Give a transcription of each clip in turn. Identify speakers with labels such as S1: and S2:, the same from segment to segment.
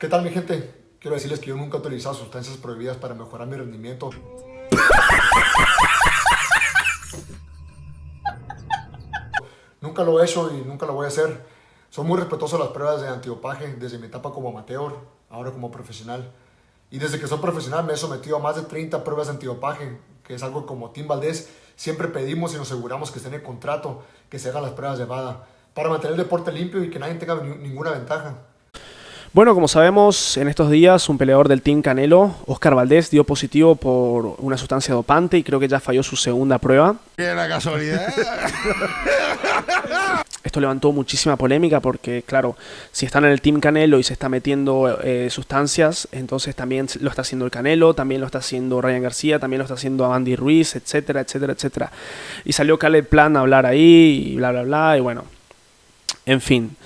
S1: ¿Qué tal, mi gente? Quiero decirles que yo nunca he utilizado sustancias prohibidas para mejorar mi rendimiento. Nunca lo he hecho y nunca lo voy a hacer. Soy muy respetuoso de las pruebas de antidopaje desde mi etapa como amateur, ahora como profesional. Y desde que soy profesional me he sometido a más de 30 pruebas de antidopaje, que es algo como Team Valdez. Siempre pedimos y nos aseguramos que esté en el contrato, que se hagan las pruebas de VADA, para mantener el deporte limpio y que nadie tenga ninguna ventaja.
S2: Bueno, como sabemos, en estos días un peleador del Team Canelo, Oscar Valdez, dio positivo por una sustancia dopante y creo que ya falló su segunda prueba.
S3: ¡Qué la casualidad!
S2: Esto levantó muchísima polémica porque, claro, si están en el Team Canelo y se está metiendo sustancias, entonces también lo está haciendo el Canelo, también lo está haciendo Ryan García, también lo está haciendo Andy Ruiz, etcétera, etcétera, etcétera. Y salió Caleb Plant a hablar ahí y bla, bla, bla, y bueno, en fin.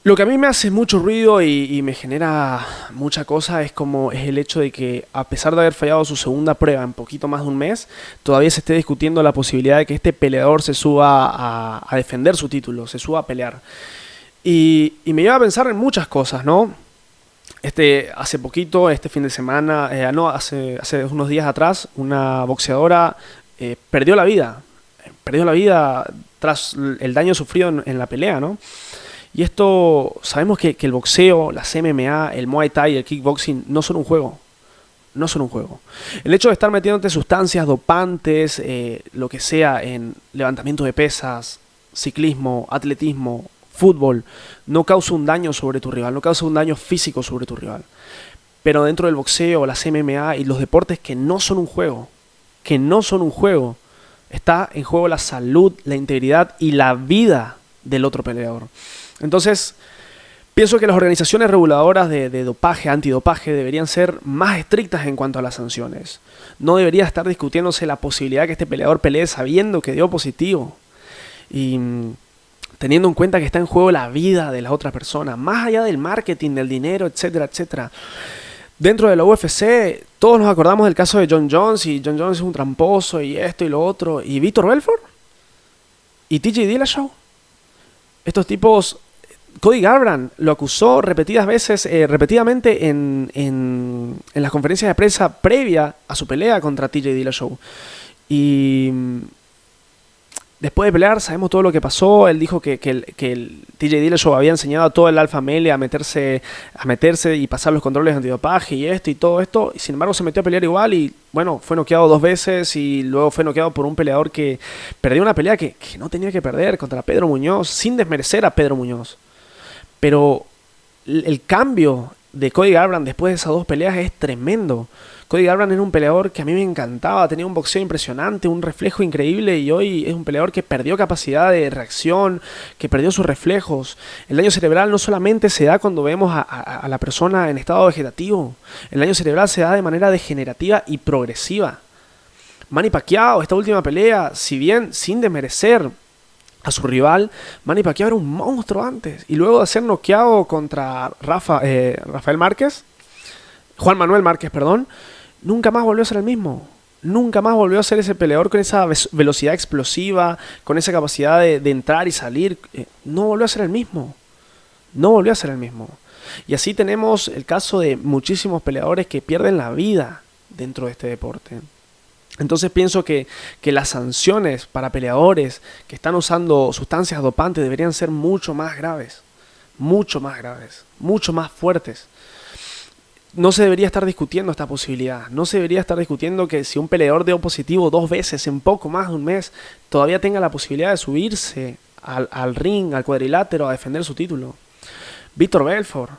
S2: Lo que a mí me hace mucho ruido y me genera mucha cosa es el hecho de que, a pesar de haber fallado su segunda prueba en poquito más de un mes, todavía se esté discutiendo la posibilidad de que este peleador se suba a defender su título, se suba a pelear. Y me lleva a pensar en muchas cosas, ¿no? Hace poquito, este fin de semana, hace unos días atrás, una boxeadora perdió la vida. Perdió la vida tras el daño sufrido en la pelea, ¿no? Y esto, sabemos que el boxeo, las MMA, el Muay Thai y el kickboxing no son un juego. No son un juego. El hecho de estar metiéndote sustancias dopantes, lo que sea, en levantamiento de pesas, ciclismo, atletismo, fútbol, no causa un daño sobre tu rival, no causa un daño físico sobre tu rival. Pero dentro del boxeo, las MMA y los deportes que no son un juego, está en juego la salud, la integridad y la vida del otro peleador. Entonces, pienso que las organizaciones reguladoras de dopaje, antidopaje, deberían ser más estrictas en cuanto a las sanciones. No debería estar discutiéndose la posibilidad que este peleador pelee sabiendo que dio positivo y teniendo en cuenta que está en juego la vida de la otra persona, más allá del marketing, del dinero, etcétera, etcétera. Dentro de la UFC, todos nos acordamos del caso de Jon Jones, y Jon Jones es un tramposo, y esto y lo otro, y Vitor Belfort, y TJ Dillashaw. Estos tipos, Cody Garbrandt lo acusó repetidamente en las conferencias de prensa previa a su pelea contra TJ Dillashaw. Y después de pelear, sabemos todo lo que pasó. Él dijo que el TJ Dillashaw había enseñado a todo el Alpha Male a meterse y pasar los controles de antidopaje y esto y todo esto. Y sin embargo se metió a pelear igual y, bueno, fue noqueado 2 veces y luego fue noqueado por un peleador que perdió una pelea que no tenía que perder contra Pedro Muñoz, sin desmerecer a Pedro Muñoz. Pero el cambio de Cody Garbrandt después de esas 2 peleas es tremendo. Cody Garbrandt era un peleador que a mí me encantaba, tenía un boxeo impresionante, un reflejo increíble, y hoy es un peleador que perdió capacidad de reacción, que perdió sus reflejos. El daño cerebral no solamente se da cuando vemos a la persona en estado vegetativo, el daño cerebral se da de manera degenerativa y progresiva. Manny Pacquiao, esta última pelea, si bien sin desmerecer a su rival, Manny Pacquiao era un monstruo antes, y luego de ser noqueado contra Juan Manuel Márquez, nunca más volvió a ser el mismo. Nunca más volvió a ser ese peleador con esa velocidad explosiva, con esa capacidad de entrar y salir. No volvió a ser el mismo. No volvió a ser el mismo. Y así tenemos el caso de muchísimos peleadores que pierden la vida dentro de este deporte. Entonces pienso que las sanciones para peleadores que están usando sustancias dopantes deberían ser mucho más graves, mucho más fuertes. No se debería estar discutiendo esta posibilidad. No se debería estar discutiendo que si un peleador dio positivo 2 veces en poco más de un mes, todavía tenga la posibilidad de subirse al ring, al cuadrilátero, a defender su título. Vitor Belfort,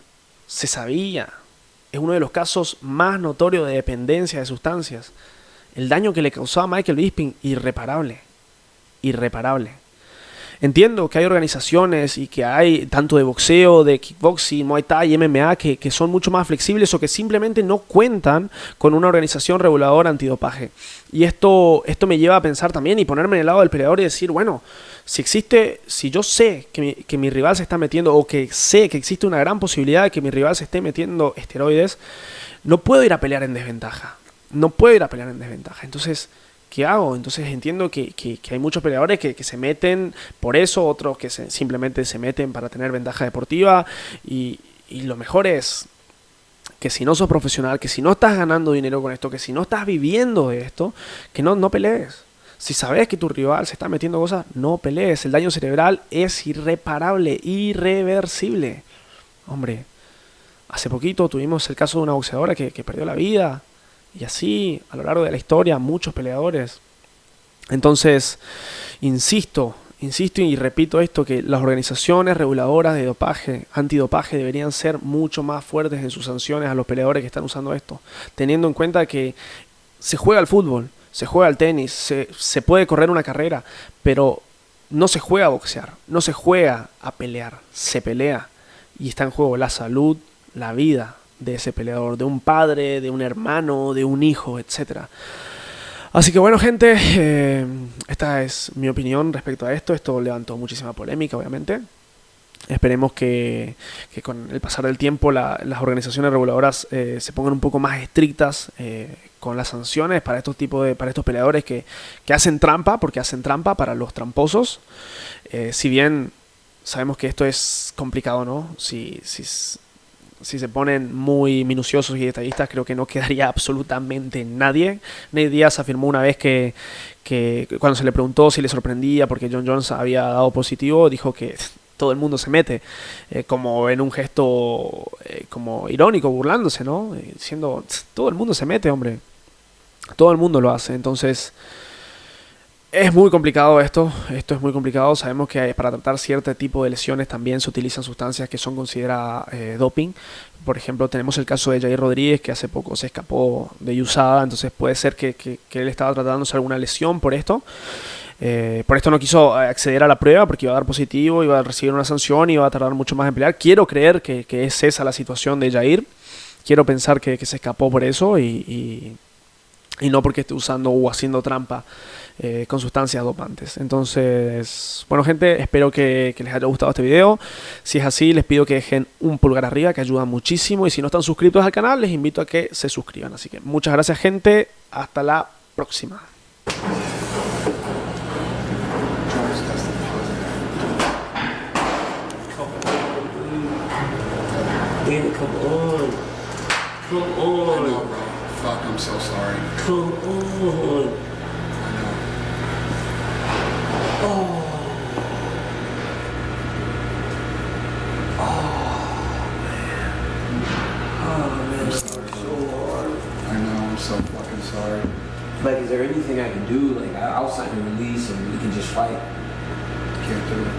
S2: se sabía, es uno de los casos más notorios de dependencia de sustancias. El daño que le causó a Michael Bisping, irreparable. Entiendo que hay organizaciones y que hay tanto de boxeo, de kickboxing, Muay Thai, MMA que son mucho más flexibles o que simplemente no cuentan con una organización reguladora antidopaje. Y esto me lleva a pensar también y ponerme en el lado del peleador y decir, bueno, si yo sé que mi rival se está metiendo, o que sé que existe una gran posibilidad de que mi rival se esté metiendo esteroides, no puedo ir a pelear en desventaja. Entonces, ¿qué hago? Entonces entiendo que hay muchos peleadores que se meten por eso, otros que simplemente se meten para tener ventaja deportiva, y lo mejor es que si no sos profesional, que si no estás ganando dinero con esto, que si no estás viviendo de esto, que no pelees. Si sabes que tu rival se está metiendo cosas, no pelees. El daño cerebral es irreparable, irreversible. Hombre, hace poquito tuvimos el caso de una boxeadora que perdió la vida. Y así, a lo largo de la historia, muchos peleadores. Entonces, insisto y repito esto, que las organizaciones reguladoras de dopaje, antidopaje, deberían ser mucho más fuertes en sus sanciones a los peleadores que están usando esto, teniendo en cuenta que se juega al fútbol, se juega al tenis, se puede correr una carrera, pero no se juega a boxear, no se juega a pelear, se pelea y está en juego la salud, la vida de ese peleador, de un padre, de un hermano, de un hijo, etcétera. Así que bueno, gente, esta es mi opinión respecto a esto. Esto levantó muchísima polémica, obviamente. Esperemos que con el pasar del tiempo las organizaciones reguladoras se pongan un poco más estrictas con las sanciones para estos peleadores que hacen trampa, porque hacen trampa para los tramposos. Si bien sabemos que esto es complicado, ¿no? Si se ponen muy minuciosos y detallistas, creo que no quedaría absolutamente nadie. Nate Diaz afirmó una vez que cuando se le preguntó si le sorprendía porque Jon Jones había dado positivo, dijo que todo el mundo se mete, como en un gesto como irónico, burlándose, ¿no? Diciendo, todo el mundo se mete, hombre. Todo el mundo lo hace. Entonces, es muy complicado esto es muy complicado. Sabemos que para tratar cierto tipo de lesiones también se utilizan sustancias que son consideradas doping. Por ejemplo, tenemos el caso de Jair Rodríguez, que hace poco se escapó de USADA, entonces puede ser que él estaba tratándose alguna lesión por esto. Por esto no quiso acceder a la prueba porque iba a dar positivo, iba a recibir una sanción y iba a tardar mucho más en pelear. Quiero creer que es esa la situación de Jair. Quiero pensar que se escapó por eso y no porque esté usando o haciendo trampa con sustancias dopantes. Entonces, bueno, gente, espero que les haya gustado este video. Si es así, les pido que dejen un pulgar arriba, que ayuda muchísimo, y si no están suscritos al canal, les invito a que se suscriban. Así que muchas gracias, gente, hasta la próxima.
S3: Come on. I know, bro. Fuck, I'm so sorry.
S4: Come on. Oh.
S3: I'm sorry, so hard. I know, I'm so fucking sorry.
S4: Like, is there anything I can do? Like, I'll sign a release and we can just fight.
S3: Can't do it.